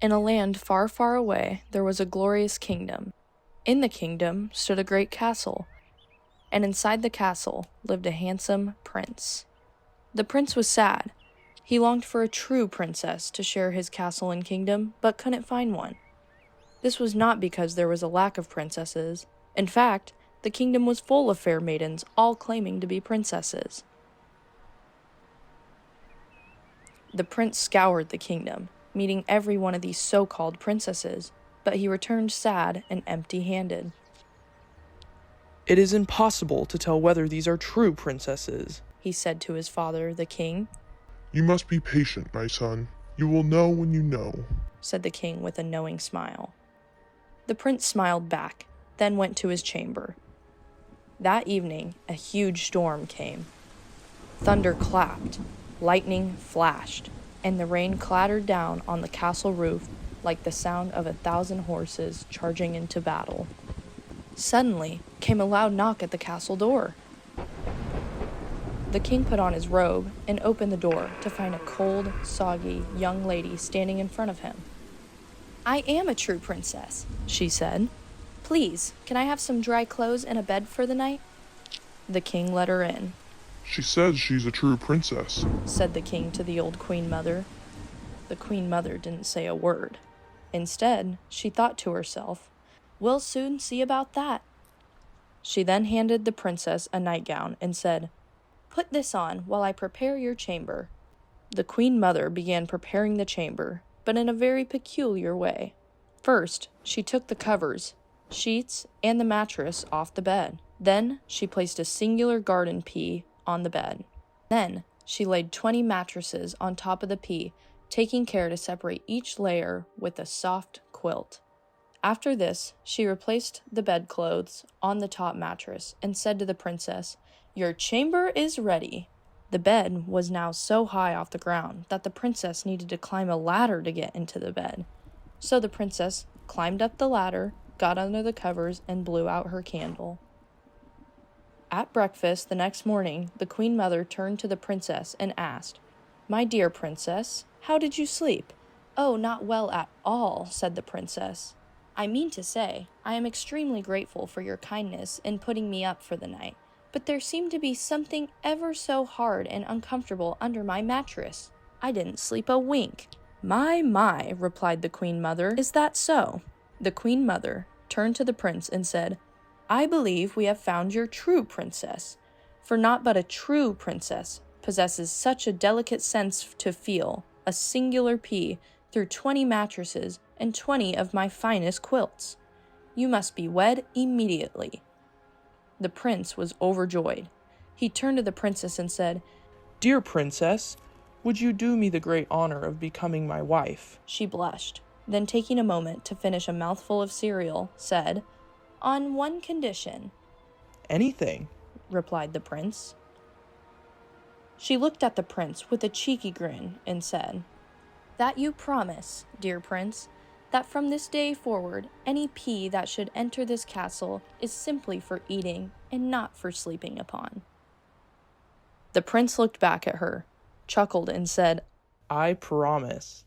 In a land far, far away, there was a glorious kingdom. In the kingdom stood a great castle, and inside the castle lived a handsome prince. The prince was sad. He longed for a true princess to share his castle and kingdom, but couldn't find one. This was not because there was a lack of princesses. In fact, the kingdom was full of fair maidens, all claiming to be princesses. The prince scoured the kingdom, meeting every one of these so-called princesses, but he returned sad and empty-handed. "It is impossible to tell whether these are true princesses," he said to his father, the king. "You must be patient, my son. You will know when you know," said the king with a knowing smile. The prince smiled back, then went to his chamber. That evening, a huge storm came. Thunder clapped, lightning flashed, and the rain clattered down on the castle roof like the sound of 1,000 horses charging into battle. Suddenly came a loud knock at the castle door. The king put on his robe and opened the door to find a cold, soggy young lady standing in front of him. "I am a true princess," she said. "Please, can I have some dry clothes and a bed for the night?" The king let her in. "She says she's a true princess," said the king to the old queen mother. The queen mother didn't say a word. Instead, she thought to herself, "We'll soon see about that." She then handed the princess a nightgown and said, "Put this on while I prepare your chamber." The queen mother began preparing the chamber, but in a very peculiar way. First, she took the covers, sheets, and the mattress off the bed. Then, she placed a singular garden pea on the bed. Then, she laid 20 mattresses on top of the pea, taking care to separate each layer with a soft quilt. After this, she replaced the bedclothes on the top mattress and said to the princess, "Your chamber is ready." The bed was now so high off the ground that the princess needed to climb a ladder to get into the bed. So the princess climbed up the ladder, got under the covers, and blew out her candle. At breakfast the next morning, the queen mother turned to the princess and asked, "My dear princess, how did you sleep?" "Oh, not well at all," said the princess. "I mean to say, I am extremely grateful for your kindness in putting me up for the night, but there seemed to be something ever so hard and uncomfortable under my mattress. I didn't sleep a wink." My, replied the queen mother. "Is that so?" The queen mother turned to the prince and said, "I believe we have found your true princess, for not but a true princess possesses such a delicate sense to feel a singular pea through 20 mattresses and 20 of my finest quilts. You must be wed immediately." The prince was overjoyed. He turned to the princess and said, "Dear princess, would you do me the great honor of becoming my wife?" She blushed, then taking a moment to finish a mouthful of cereal, said, "On one condition." "Anything," replied the prince. She looked at the prince with a cheeky grin and said, "That you promise, dear prince, that from this day forward, any pea that should enter this castle is simply for eating and not for sleeping upon." The prince looked back at her, chuckled, and said, "I promise."